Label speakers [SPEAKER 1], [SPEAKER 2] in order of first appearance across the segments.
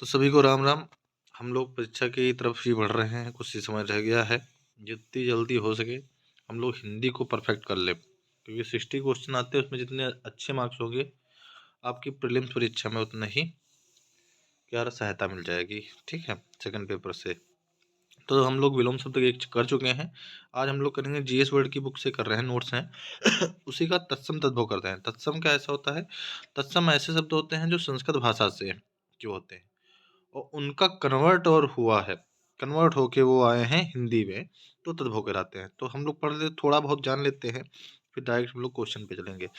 [SPEAKER 1] तो सभी को राम राम। हम लोग परीक्षा की तरफ ही बढ़ रहे हैं, कुछ ही समय रह गया है। जितनी जल्दी हो सके हम लोग हिंदी को परफेक्ट कर ले, क्योंकि 60 क्वेश्चन आते हैं, उसमें जितने अच्छे मार्क्स होंगे आपकी प्रीलिम्स परीक्षा में उतना ही क्या सहायता मिल जाएगी। ठीक है, सेकंड पेपर से। तो हम लोग विलोम शब्द एक कर चुके हैं। आज हम लोग करेंगे जीएस वर्ड की बुक से कर रहे हैं, नोट्स हैं उसी का तत्सम तद्भव करते हैं। तत्सम क्या ऐसा होता है? तत्सम ऐसे शब्द होते हैं जो संस्कृत भाषा से जो होते हैं और उनका कन्वर्ट और हुआ है, कन्वर्ट होके वो आए हैं हिंदी में, तो तद्भव कराते हैं। तो हम लोग पढ़ ले, थोड़ा बहुत जान लेते हैं, फिर डायरेक्ट हम लोग क्वेश्चन पे चलेंगे।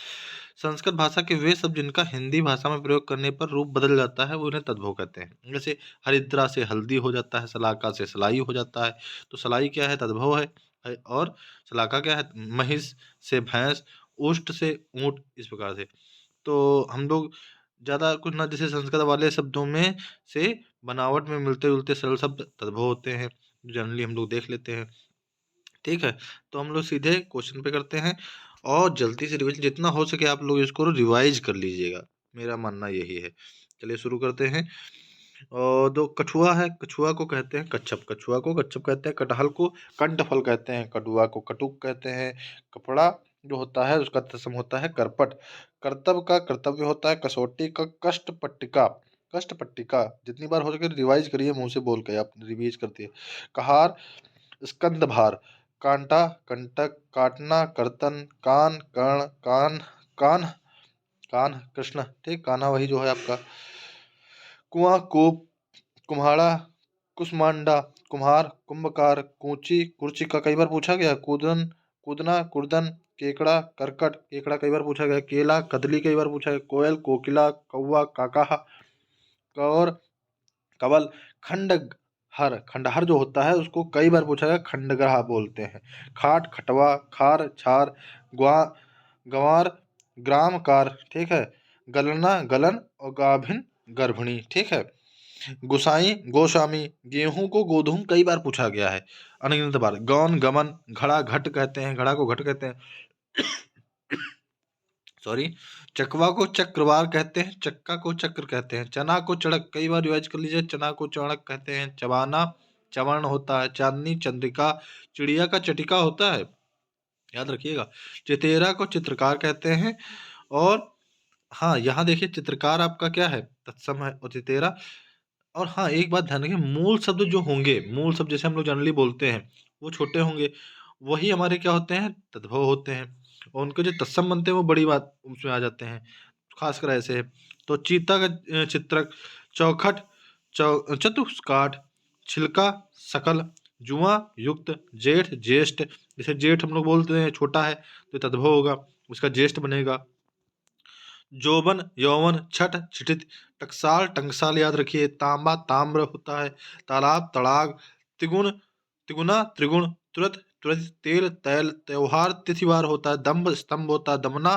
[SPEAKER 1] संस्कृत भाषा के वे शब्द जिनका हिंदी भाषा में प्रयोग करने पर रूप बदल जाता है वो उन्हें तद्भव कहते हैं। जैसे हरिद्रा से हल्दी हो जाता है, सलाका से सलाई हो जाता है, तो सलाई क्या है? तद्भव है। और सलाका क्या है? महिष से भैंस, ऊष्ट से ऊंट, इस प्रकार से। तो हम लोग ज़्यादा कुछ ना, जैसे संस्कृत वाले शब्दों में से बनावट में मिलते जुलते सरल शब्द तद्भव होते हैं, जनरली हम लोग देख लेते हैं। ठीक है, तो हम लोग सीधे क्वेश्चन पे करते हैं और जल्दी से रिविजन जितना हो सके आप लोग इसको रिवाइज कर लीजिएगा, मेरा मानना यही है। चलिए शुरू करते हैं। और दो कछुआ है, कछुआ को कहते हैं कच्छप, कछुआ को कच्छप कहते हैं। कटहल को कंठफल कहते हैं, कटुआ को कटुक कहते हैं। कपड़ा जो होता है उसका तत्सम होता है करपट। कर्तव्य का कर्तव्य होता है कसौटी का कष्ट पट्टिका। कष्ट पट्टिका जितनी बार हो सके रिवाइज करिए, मुंह से बोल के आप रिवाइज करती है। कहार, स्कंद भार। कांटा, कंटक, काटना, कर्तन, कान, कर्ण, कान, कान, कान कृष्ण, ठीक, कान्हा वही जो है आपका। कुआं, कूप, कुम्हाड़ा, कुसमांडा, कुम्हार, कुंभकार, कूची, कुर्चिका कई बार पूछा गया। कूदन, कूदना, कुर्दन, केकड़ा, करकट, केकड़ा कई बार पूछा गया। केला, कदली कई बार पूछा गया। कोयल, कोकिला, कौवा, काका, कौर, कवल। खंडहर, खंडहर जो होता है उसको कई बार पूछा गया, खंडग्राह बोलते हैं। खाट, खटवा, खार, छार, ग्वा, गंवार, ग्राम, कार, ठीक है। गलना, गलन और गाभिन, गर्भिणी, ठीक है। गुसाई, गोस्वामी। गेहूं को गोधूम कई बार पूछा गया है, अनगिनत बार। गौन, गमन, घड़ा घट कहते हैं, घड़ा को घट कहते हैं सॉरी। चकवा को चक्रवार कहते हैं, चक्का को चक्र कहते हैं। चना को चड़क, कई बार रिवाइज कर लीजिए, चना को चणक कहते हैं। चबाना चवर्ण होता है। चांदनी, चंद्रिका, चिड़िया का चटिका होता है, याद रखिएगा। चितेरा को चित्रकार कहते हैं। और हाँ, यहाँ देखिए चित्रकार आपका क्या है? तत्सम है। और चितेरा। और हाँ, एक बात ध्यान रखिए, मूल शब्द जो होंगे, मूल शब्द जैसे हम लोग जनरली बोलते हैं वो छोटे होंगे, वही हमारे क्या होते हैं? तद्भव होते हैं। और उनके जो तत्सम बनते हैं वो बड़ी बात उसमें आ जाते हैं, खासकर ऐसे है। तो चीता का चित्रक, चौखट, चतुष्काठ, छिलका, सकल, जुआ, युक्त, जेठ, ज्येष्ठ। जैसे जेठ हम लोग बोलते हैं छोटा है तो तद्भव होगा, उसका ज्येष्ठ बनेगा। जोबन, यौवन, छठ, छिटित, टकसाल, टंकसाल, याद रखिए। तांबा, ताम्र होता है। तालाब, तड़ाग, तिगुण, तिगुना, त्रिगुण, तुरत, तुरत, तेल, तैल, त्योहार, तिथिवार होता है। दम्भ, स्तंभ होता है। दमना,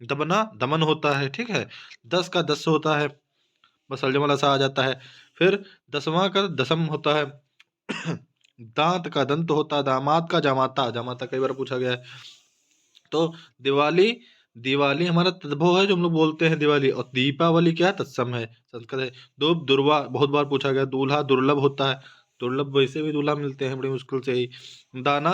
[SPEAKER 1] दबना, दमन होता है, ठीक है। 10 का 10 होता है, बस अलजमला सा आ जाता है। फिर 10वां का दसम होता है। दांत का दंत होता है। दामाद का जामाता, जामाता कई बार पूछा गया है। तो दिवाली, दिवाली हमारा तद्भव है जो हम लोग बोलते हैं दिवाली। और दीपावली क्या है? तत्सम है, संस्कृत है। दुब, दुर्वा बहुत बार पूछा गया। दूल्हा दुर्लभ होता है, दुर्लभ वैसे भी दूल्हा मिलते हैं बड़ी मुश्किल से ही। दाना,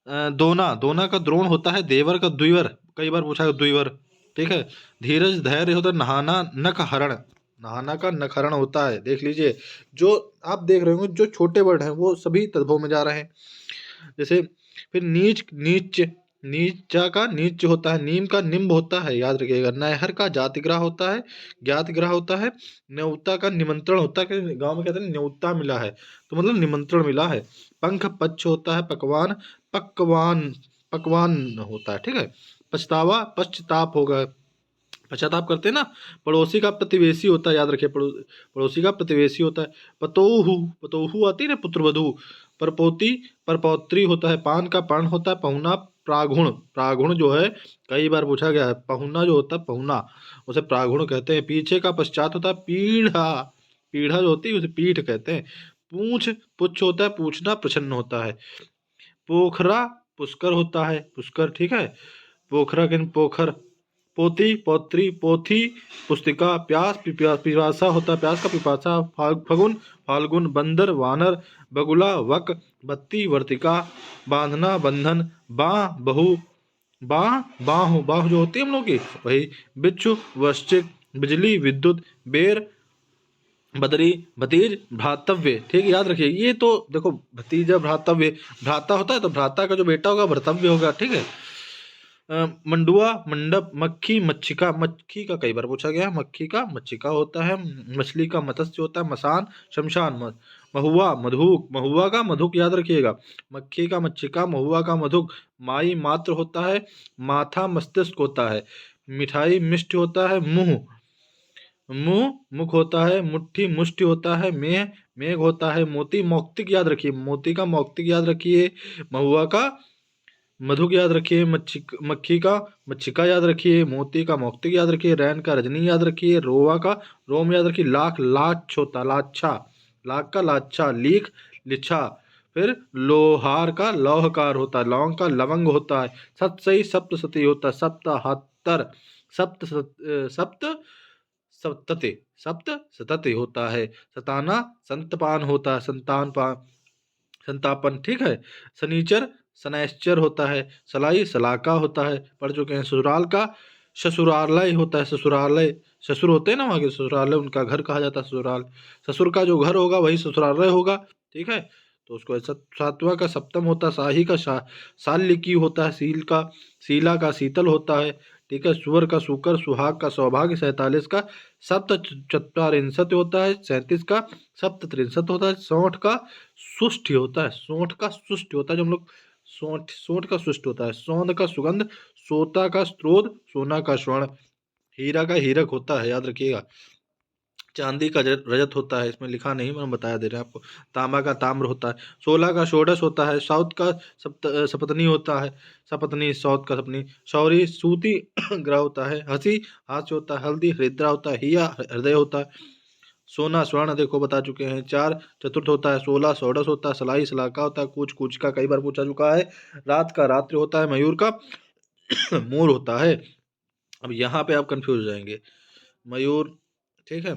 [SPEAKER 1] दोना, दोना का द्रोण होता है। देवर का द्विवर, कई बार पूछा गया द्विवर, ठीक है। धीरज, धैर्य होता है। नहाना, नख हरण, नहाना का नखहरण होता है, देख लीजिए। जो आप देख रहे होंगे जो छोटे वर्ड हैं वो सभी तद्भव में जा रहे हैं। जैसे फिर नीच, नीच, नीचा का नीच होता है। नीम का निम्ब होता है, याद रखिएगा। नहर का जातिग्रह होता है, ज्ञातग्रह होता है। न्योता का निमंत्रण होता है, कि गांव में कहते हैं न्योता मिला है, तो मतलब निमंत्रण मिला है। पंख, पक्ष होता है। पकवान, पकवान, पकवान होता है, ठीक है। पछतावा, पश्चाताप होगा, पश्चाताप करते हैं ना। पड़ोसी का प्रतिवेशी होता है, याद रखिए। पड़ोसी का प्रतिवेशी होता है। पतोहू, पतोहू आती है ना, पुत्रवधू। परपोती, परपौत्री होता है। पान का पान होता है। पहुना, प्रागुण, प्रागुण जो है कई बार पूछा गया है। पहुना जो होता है, पहुना, उसे प्रागुण कहते हैं। पीछे का पश्चात होता है। पीढ़ा, पीढ़ा जो होती है उसे पीठ कहते हैं। पूछ, पुच्छ होता है। पूछना, प्रसन्न होता है। पोखरा, पुष्कर होता है, पुष्कर, ठीक है। पोखरा किन पोखर, पोती पौत्री पोथी पुस्तिका। प्यास पिपासा होता है प्यास का पिपासा। फगुन फाल्गुन। बंदर वानर। बगुला वक। बत्ती वर्तिका। बांधना बंधन। बाँ बहू। बाँह बाँह जो होती है हम लोग की वही। बिच्छू वृश्चिक। बिजली विद्युत। बेर बदरी भतीज भ्रातव्य। ठीक है, याद रखिए ये तो देखो भतीजा भ्रातव्य, भ्राता होता है तो भ्राता का जो बेटा होगा भर्तव्य होगा। ठीक है। मंडुआ मंडप। मक्खी मच्छिका। मक्खी का कई बार पूछा गया है, मक्खी का मच्छिका होता है। मछली का मत्स्य होता है। मसान शमशान। महुआ मधुक। महुआ का मधुक याद रखिएगा। मक्खी का मच्छिका। महुआ का मधुक। माई मात्र होता है। माथा मस्तिष्क होता है। मिठाई मिष्ट होता है। मुंह मुंह मुख होता है। मुट्ठी मुष्टि होता है। मेह मेघ होता है। मोती मौक्तिक याद रखिए। मोती का मौक्तिक याद रखिए। महुआ का मधुक याद रखिए। मक्खी का मच्छिका याद रखिए। मोती का मौक्तिक याद रखिए। रैन का रजनी याद रखिए। रोवा का रोम याद रखिए। लाख लाछ होता लाच्छा। लाख का लाच्छा। लीख लिच्छा। फिर लोहार का लौहकार होता है। लौंग का लवंग होता है। सत सही सप्तशती होता है। सप्ताहत्तर। सप्त सप्तते सप्त सतते होता है। सताना संतपान होता है। संतापन। ठीक है। शनिचर शनैश्चर होता है। सलाई सलाका होता है। पढ़ चुके हैं। ससुराल का ससुरालय होता है। ससुरालय ससुर होते हैं ना वहाँ के, ससुरालय उनका घर कहा जाता है ससुराल। ससुर का जो घर होगा वही ससुरालय होगा। ठीक है। तो उसको सातवां का सप्तम होता है। शाही का शाल्य की होता है। सील का शीला का शीतल होता है। ठीक है। सुअर का सुकर। सुहाग का सौभाग्य। 47 का सप्त चत्वारिंशत होता है। 37 का सप्त त्रिंशत होता है। 60 का सुष्ट होता है। सोंठ का सुष्ट होता है जो हम लोग सोंठ सोंठ का सुष्ट होता है। सौंध का सुगंध। सोता का स्रोत। सोना का स्वर्ण। हीरा का हीरक होता है याद रखिएगा। चांदी का रजत होता है, इसमें लिखा नहीं मैं बता दे रहे हैं आपको। तांबा का ताम्र होता है। 16 का षोडश होता है। साउथ का सपतनी होता है। सपतनी साउथ का सपनी। शौरी सूती ग्रह होता है। हंसी हास्य होता है। हल्दी हृदय होता है। हिया हृदय होता है। सोना स्वर्ण देखो बता चुके हैं। चार चतुर्थ होता है। 16 षोडश होता है। सलाई सलाका होता है। कूच कूच का कई बार पूछा चुका है। रात का रात्रि होता है। मयूर का मोर होता है। अब यहाँ पे आप कंफ्यूज हो जाएंगे। मयूर। ठीक है,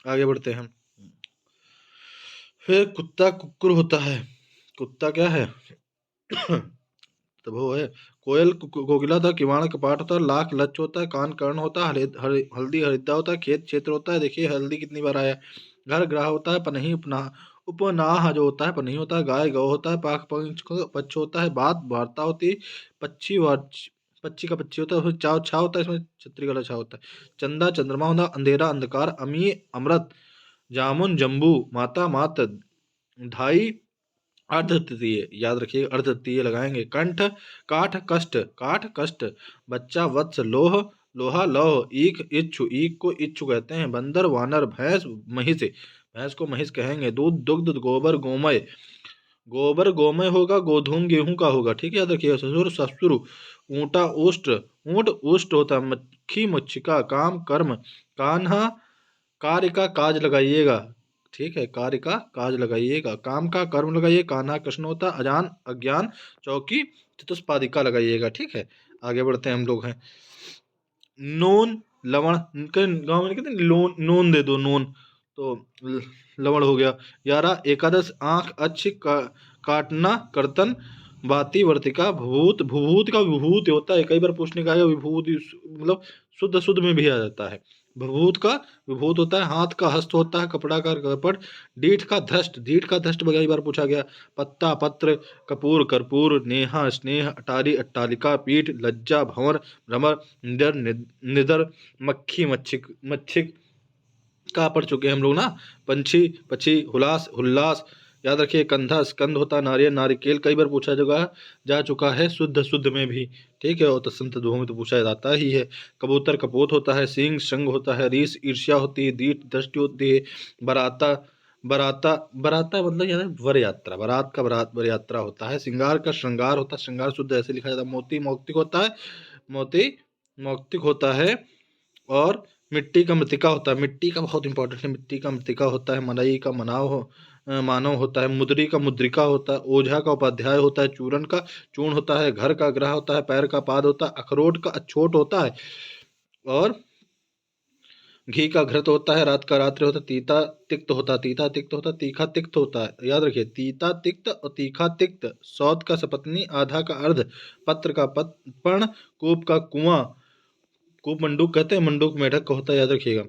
[SPEAKER 1] आगे बढ़ते हैं। फिर कुत्ता कुकुर होता है। कुत्ता क्या है तो वो है। कोयल कोकिला था। किवाड़ कपाट होता है। लाख लच होता है। कान कर्ण होता है। हल्दी हरिद्रा होता है। खेत क्षेत्र होता है। देखिए हल्दी कितनी बार आया। घर ग्राह होता है। पनही उपनाह उपनाह जो होता है पनही होता है। गाय गौ होता है। पाख पंच पक्ष होता है। बात वार्ता होती है। पक्षी पक्षी का पक्षी होता है। उसमें चाव छा होता है। इसमें छतरी वाला छा होता है। चंदा चंद्रमा होता है। अंधेरा अंधकार। अमी अमृत। जामुन जम्बू। माता मात। ढाई अर्ध तृतीय याद रखिए। अर्ध तृतीय लगाएंगे। कंठ काठ कष्ट। काठ कष्ट। बच्चा वत्स। लोह लोहा लौह। ईख इच्छु। ईख को इच्छु कहते हैं। बंदर वानर। भैंस महिष। भैंस को महिष कहेंगे। दूध दुग्ध। गोबर गोमय। गोबर गोमय होगा। गोधूम गेहूं का होगा। ठीक है, याद रखिए। ससुर ससुर। ऊंटा ऊष्ट। ऊंट ऊष्ट होता है। मक्खी मच्छिका। काम कर्म। कान्हा कार्य का काज लगाइएगा। ठीक है, कार्य का काज लगाइएगा। काम का कर्म लगाइए। कान्हा कृष्ण होता। अजान अज्ञान। चौकी चतुष्पादिका लगाइएगा। ठीक है, आगे बढ़ते हैं। हम लोग हैं नोन लवण। के गाँव में कहते हैं लोन नोन दे दो नोन, तो लवण हो गया। 11 एकादश आंख अच्छी काटना कर्तन। बाती वर्तिका। भूत भूत का विभूत होता है। कई बार पूछने का आया विभूत मतलब शुद्ध शुद्ध में भी आ जाता है। भभूत का विभूत होता है। हाथ का हस्त होता है। कपड़ा का कपड़। डीठ का धष्ट। डीठ का धष्ट कई बार पूछा गया। पत्ता पत्र। कपूर कर्पूर। नेहा स्नेह। अटारी अट्टालिका। पीठ लज्जा भंवर भ्रमर। निडर निदर। मक्खी मच्छिक मच्छिक का पढ़ चुके हैं हम लोग ना। पंछी पक्षी। हुलास हुल्लास। याद रखिए। कंधा स्कंद होता है। नारियल नारिकेल कई बार पूछा जा चुका है शुद्ध शुद्ध में भी। ठीक है, और तत्संत दोहों में तो पूछा जाता ही है। कबूतर कपोत होता है। सींग संग होता है। रीस ईर्ष्या होती है। दीठ दृष्टि होती है। बराता बराता बराता मतलब यानी वर यात्रा। बारात का बारात वर यात्रा होता है। श्रृंगार का श्रृंगार होता है। श्रृंगार शुद्ध ऐसे लिखा जाता है। मोती मौक्तिक होता है। मोती मौक्तिक होता है। और मिट्टी का मृतिका होता है। मिट्टी का बहुत इंपॉर्टेंट है। मिट्टी का मृतिका होता है। मनई का मनाव हो मानव होता है, मुद्री का मुद्रिका होता है, ओझा का उपाध्याय होता है, चूरन का चूर्ण होता है, घर का ग्रह होता है, पैर का पाद होता है, अखरोट का अछोट होता है, और घी का घृत होता है, रात का रात्रि होता है, तीता तिक्त होता है, तीता तिक्त होता है, तीखा तिक्त होता है। याद रखिए, तीता तिक्त और तीखा तिक्त। सौत का सपत्नी, आधा का अर्ध, पत्र का पर्ण, कूप का कुआं, कूप मंडूक कहते हैं, मंडूक मेढक का होता है, याद रखिएगा।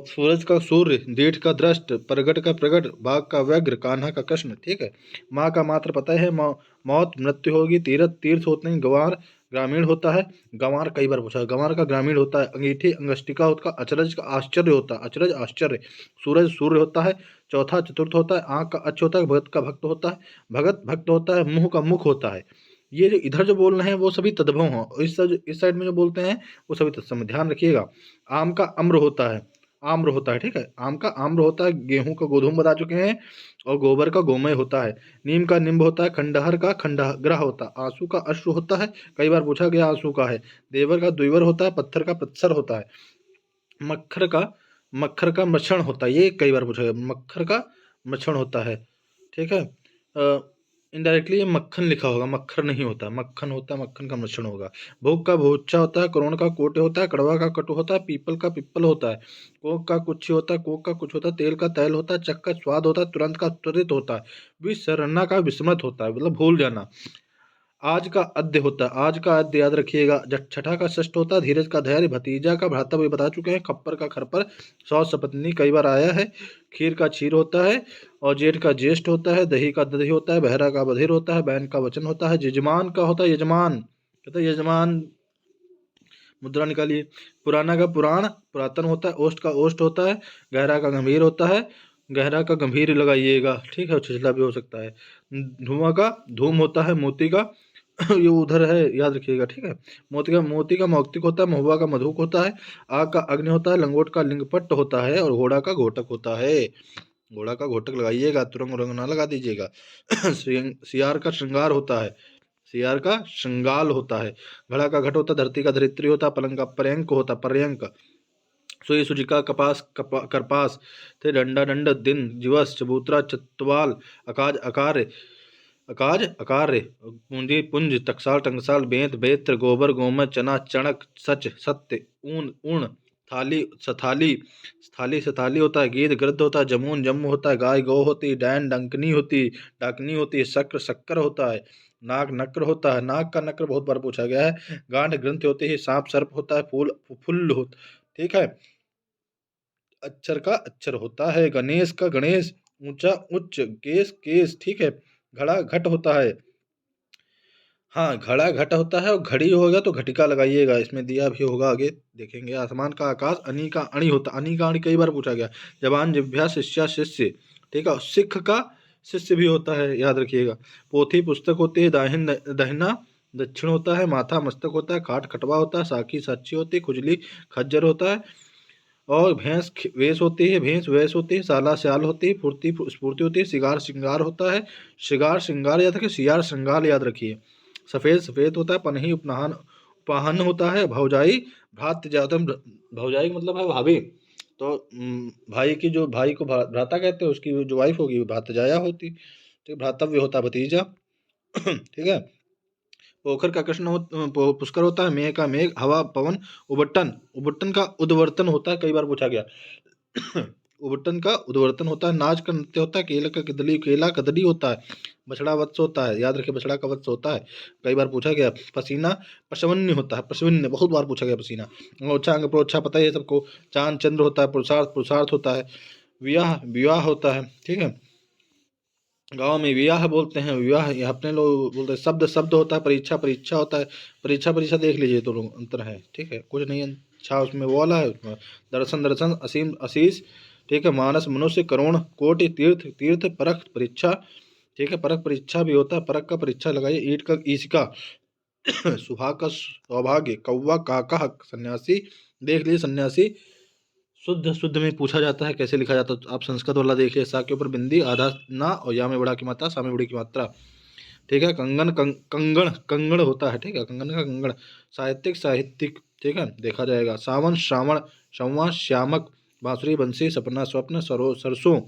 [SPEAKER 1] सूरज का सूर्य, दीठ का दृष्ट, प्रगट का प्रगट, बाघ का व्याघ्र, कान्हा का कृष्ण। ठीक है। माँ का मात्र पता है, मौत मृत्यु होगी, तीर्थ तीर्थ होते हैं, गंवार ग्रामीण होता है, गंवार कई बार पूछा है, गंवार का ग्रामीण होता है, अंगीठी अंगष्टिका होता है, अचरज का आश्चर्य होता है, अचरज आश्चर्य, सूरज सूर्य होता है, चौथा चतुर्थ होता है, आँख का अच्छ होता है, भगत का भक्त होता है, भगत भक्त होता है, मुंह का मुख होता है। ये जो इधर जो बोल रहे हैं वो सभी तद्भव हैं, और इस साइड में जो बोलते हैं वो सभी तत्सम। ध्यान रखिएगा। आम का अम्र होता है, आम्र होता है। ठीक है। आम का आम्र होता है, गेहूं का गोधूम बता चुके हैं, और गोबर का गोमय होता है। नीम का निम्ब होता है, खंडहर का खंडग्रह होता है, आंसू का अश्रु होता है, कई बार पूछा गया आंसू का है। देवर का द्विवर होता है, पत्थर का पत्थर होता है। मक्खर का मक्खर का मक्षण होता है, ये कई बार पूछा गया, मक्खर का मक्षण होता है। ठीक है। इनडायरेक्टली ये मक्खन लिखा होगा, मक्खर नहीं होता, मक्खन होता है, मक्खन का मिश्रण होगा। भोग का भोच्छा होता है, करोण का कोटे होता है, कड़वा का कटु होता है, पीपल का पिप्पल होता है, कोक का कुछ होता है, कोक का कुछ होता है, तेल का तैल होता है, चक का स्वाद होता है, तुरंत का त्वरित होता है, विसरना का विस्मृत होता है, मतलब भूल जाना। आज का अद्य होता है, आज का अद्य याद रखिएगा। छठा का षष्ठ होता है, धीरज का धैर्य, भतीजा का भ्राता, भी बता चुके हैं, खप्पर का खरपर, सौ सपत्नी कई बार आया है, खीर का क्षीर होता है, और जेठ का ज्येष्ठ होता है, दही का दही होता है, बहरा का बधिर होता है, बैन का वचन होता है, यजमान का होता है यजमान, कहते हैं यजमान। मुद्रा निकालिए। पुराना का पुराण, पुरातन होता है, ओष्ठ का ओष्ठ होता है, गहरा का गंभीर होता है, गहरा का गंभीर लगाइएगा। ठीक है। छिछला भी हो सकता है। धुआं का धूम होता है, मोती का ये उधर है, याद रखिएगा। ठीक है। मोती का मौक्तिक होता है, महुआ का मधुक होता है, आग का अग्नि होता है, लंगोट का लिंगपट्ट होता है, और घोड़ा का घोटक होता है। घोड़ा का घोटक लगाइएगा, तुरंग उरंग ना लगा दीजिएगा। सियार का श्रृंगार होता है, सियार का श्रृंगाल होता है। घड़ा का घट होता है, धरती का धरित्री होता है, पलंग का पर्यंक होता है, पर्यंक। सुई सुचिका कपास करपास थे, डंडा दंड, दिन दिवस, चबूतरा चतवाल, अकाज अकार्य, अकाज अकार्य, पूंजी पुंज, टकसाल टंकसाल, बेंत बेत्र, गोबर गोमय, चना चणक, सच सत्य, ऊन उण, थाली सथाली, थाली सथाली होता है, गीध गृद्ध होता है, जमून जम्मू होता है, गाय गौ होती है, डैन डंकनी होती, डाकनी होती है, शक्र शक्कर होता है, नाग नक्र होता है, नाग का नक्र बहुत बार पूछा गया है, गांठ ग्रंथ होती है, सांप सर्प होता है, फूल फुल्ल होता। ठीक है। अक्षर का अक्षर होता है, गणेश का गणेश, ऊंचा उच्च, केस केस। ठीक है। घड़ा घट होता है, हाँ घड़ा घट होता है, और घड़ी होगा तो घटिका लगाइएगा, इसमें दिया भी होगा, आगे देखेंगे। आसमान का आकाश, अनी का अणी होता, अनी का अणी कई बार पूछा गया। जबान जिह्वा, शिष्या शिष्य। ठीक है। और सिख का शिष्य भी होता है, याद रखिएगा। पोथी पुस्तक होती है, दाहिन दहिना दक्षिण होता है, माथा मस्तक होता है, खाट खटवा होता है, साखी साक्षी होती है, खुजली खज्जर होता है, और भैंस वेश होती है, भैंस वेश होती है, साला स्याल होती है, फुर्ती स्फूर्ति होती है, सिगार श्रृंगार होता है, शिगार श्रृंगार याद रखिए, सियार श्रृंगार याद रखिए। सफ़ेद सफ़ेद होता है, पनही उपनहान उपहान होता है, भौजाई भ्रात जातम, भौजाई का मतलब है भाभी। तो भाई की जो भाई को भ्राता कहते हैं, उसकी जो वाइफ होगी वो भ्रातजाया होती। ठीक, भ्रातव्य होता है भतीजा। ठीक है। पोखर का कृष्ण पुष्कर होता है, मेघ का मेघ, हवा पवन, उबट्टन उबट्टन का उद्वर्तन होता है, कई बार पूछा गया। उबट्टन का उद्वर्तन होता है, नाच का नृत्य होता है, केला का कदली, केला कदली होता है, बछड़ा वत्स होता है, याद रखिए बछड़ा का वत्स होता है, कई बार पूछा गया। पसीना पशवन्य होता है, पशवन्य बहुत बार पूछा गया पसीना। ओछा अंग प्रोच्छा पता ही है सबको। चांद चंद्र होता है, पुरुषार्थ पुरुषार्थ होता है, विवाह विवाह होता है। ठीक है। गांव में विवाह बोलते हैं, विवाह ये अपने लोग बोलते हैं। शब्द शब्द होता है, परीक्षा परीक्षा होता है, परीक्षा परीक्षा देख लीजिए तो लोग अंतर है। ठीक है। कुछ नहीं अच्छा उसमें वो वाला है, उसमें दर्शन दर्शन, असीम आशीष। ठीक है। मानस मनुष्य, करोड़ कोटि, तीर्थ तीर्थ, परख परीक्षा। ठीक है। परख परीक्षा भी होता है, परख का परीक्षा लगाइए। ईट का ईसिका, सुहाग का सौभाग्य, कौवा काका, सन्यासी देख लीजिए, सन्यासी शुद्ध शुद्ध में पूछा जाता है कैसे लिखा जाता है, तो आप संस्कृत वाला देखिए। सा के ऊपर बिंदी, आधा ना, और या में बड़ा की मात्रा, सा में बड़ी की मात्रा। ठीक है। कंगन कंगण कंगण होता है। ठीक है। कंगन का कंगण, साहित्यिक साहित्यिक। ठीक है। देखा जाएगा। सावन श्रावण, संवा श्यामक, बांसुरी बंसी, सपना स्वप्न, सरसों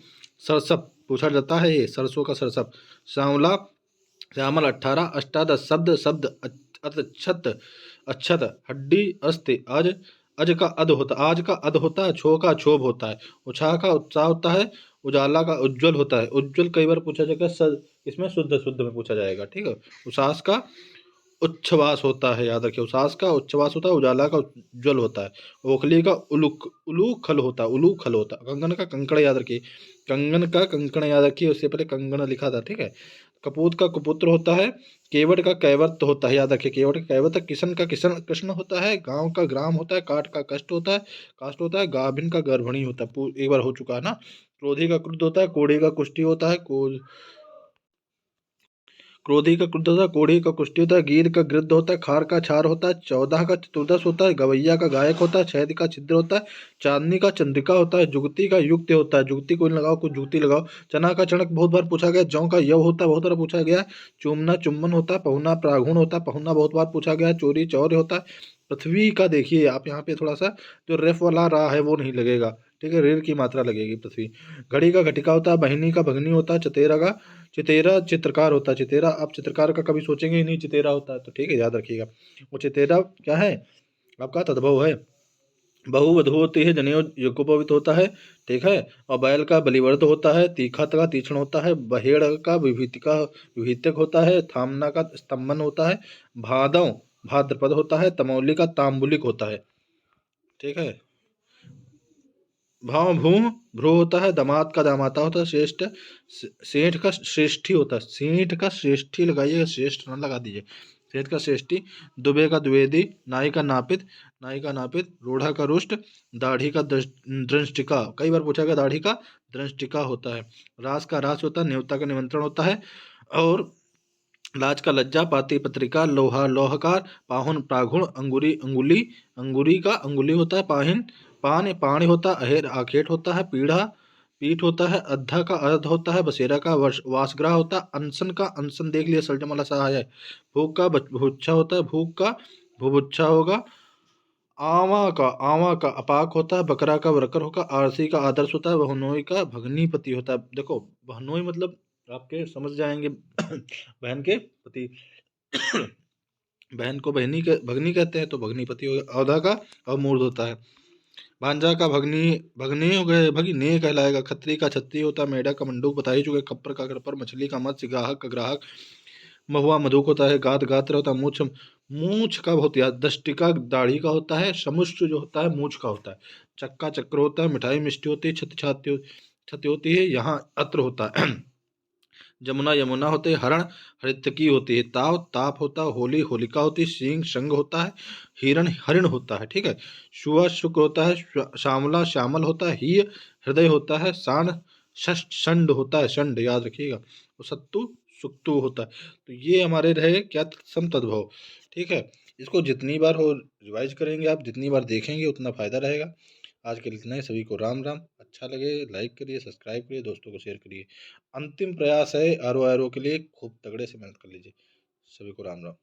[SPEAKER 1] सरसप। पूछा जाता है ये सरसों का सरसप। श्यामला श्यामल 18 अष्टादश शब्द शब्द अक्षत अक्षत हड्डी अस्ति अज का अध होता आज का अध होता है। छो का क्षोभ होता है। उत्साह का उत्साह होता है। उजाला का उज्जवल होता है। उज्जवल कई बार पूछा जाएगा इसमें शुद्ध शुद्ध में पूछा जाएगा, ठीक है। उसास का उच्छ्वास होता है, याद रखिए, उसास का उच्छ्वास होता है। उजाला का उज्जवल होता है। ओखली का उलूखल होता है, उलूखल होता है। कंगन का कंकड़ याद रखिए, कंगन का कंकण याद रखिए, उससे पहले कंगन लिखा था, ठीक है। कपूत का कुपुत्र होता है। केवट का कैवर्त होता है, याद रखिए, केवट का कैवर्त। किशन का किशन कृष्ण होता है। गांव का ग्राम होता है। काट का कष्ट होता है, काष्ट होता है। गाभिन का गर्भणी होता है, एक बार हो चुका है ना। क्रोधी का क्रुद्ध होता है। कोढ़ी का कुष्ठी होता है। क्रोधी का क्रुद्ध होता है। कोढ़ी का कुष्ठी होता है। गीध का गृद्ध होता है। खार का छार होता है। चौदह का चतुर्दश होता है। गवैया का गायक होता है। छेद का छिद्र होता है। चांदनी का चंद्रिका होता है। जुगती का युक्त होता है। जुगती कोई लगाओ, कुछ जुगती लगाओ। चना का चणक बहुत बार पूछा गया। जौ का यव होता है, बहुत बार पूछा गया। चूमना चुम्बन होता है। पहुना प्रागुण होता है। पहुना बहुत बार पूछा गया। चोरी चौर्य होता है। पृथ्वी का देखिए आप यहाँ पे थोड़ा सा जो रेफ वाला रहा है वो नहीं लगेगा, ठीक है, रेल की मात्रा लगेगी पृथ्वी। घड़ी का घटिका होता है। बहिनी का भगनी होता है। चितेरा चित्रकार होता है। चितेरा आप चित्रकार का कभी सोचेंगे ही नहीं, चितेरा होता है, तो ठीक है, याद रखिएगा। वो चितेरा क्या है, आपका तद्भव है। बहु वधू होती है। जनेऊ यज्ञोपवीत होता है, ठीक है। और बैल का बलिवर्ध होता है। तीखा का तीक्ष्ण होता है। बहेड़ का विभीतिक होता है। थामना का स्तंभन होता है। भादव भाद्रपद होता है। तमौली का तांबुलिक होता है, ठीक है। भाव भू भ्रू होता है। दामाद का दामाता होता है। सेठ का श्रेष्ठी होता है। सेठ का श्रेष्ठी लगाइएगा, श्रेष्ठ न लगा दीजिए। सेठ का श्रेष्ठी। दुबे का द्विवेदी। नाई का नापित। रूढ़ा का रुष्ट। दाढ़ी का दृष्टिका, कई बार पूछा गया, दाढ़ी का दृष्टिका होता है। रास का रास होता है। न्योता का निमंत्रण होता है। और लाज का लज्जा। पाती पत्रिका। लोहा लोहकार। पाहुन प्राघुण। अंगुरी का अंगुली होता है। पानी होता है। अहेर आखेट होता है। पीढ़ा पीठ होता है। अद्धा का अर्ध होता है। बसेरा का वासग्रह होता है। अनशन का अनशन देख लिया, सल्टम वाला सहाय है। भूख का भुच्छा होता है। भूख का भुभुच्छा होगा। आवा का अपाक होता है। बकरा का वरकर होगा। आरसी का आदर्श होता है। बहनोई का भगनीपति होता है। देखो, बहनोई मतलब आपके समझ जाएंगे बहन के पति। बहन को भगनी कहते हैं, तो भगनीपति हो गया। औधा का अवमूर्ध होता है। भांजा का भगनी हो गए, भगिने कहलाएगा। खत्री का छत्री होता है। मेढक का मंडूक बता ही चुके। खप्पर का खप्पर। मछली का मत्स्य। ग्राहक का ग्राहक। महुआ मधुक होता है। गात गात्र होता है। मूछ मूछ का बहुत याद। दष्टिका दाढ़ी का होता है। समुष्ट जो होता है मूछ का होता है। चक्का चक्र होता है। मिठाई मिष्टी होती है। छति होती है, यहाँ अत्र होता है। जमुना यमुना होते हैं। हरण हरितकी होती है। ताव ताप होता है। होली होलिका होती है। सिंह संग होता है। हिरण हरिण होता है, ठीक है। शुआ शुक्र होता है। श्यामला श्यामल होता है। ही हृदय होता है। षंड षंड होता है। षंड याद रखिएगा। और सत्तु सुक्तु होता है। तो ये हमारे रहे क्या, सम तद्भव, ठीक है। इसको जितनी बार हो रिवाइज करेंगे आप, जितनी बार देखेंगे उतना फायदा रहेगा। आज के लिए इतना ही। सभी को राम राम। अच्छा लगे लाइक करिए, सब्सक्राइब करिए, दोस्तों को शेयर करिए। अंतिम प्रयास है आरो आरो के लिए, खूब तगड़े से मेहनत कर लीजिए। सभी को राम राम।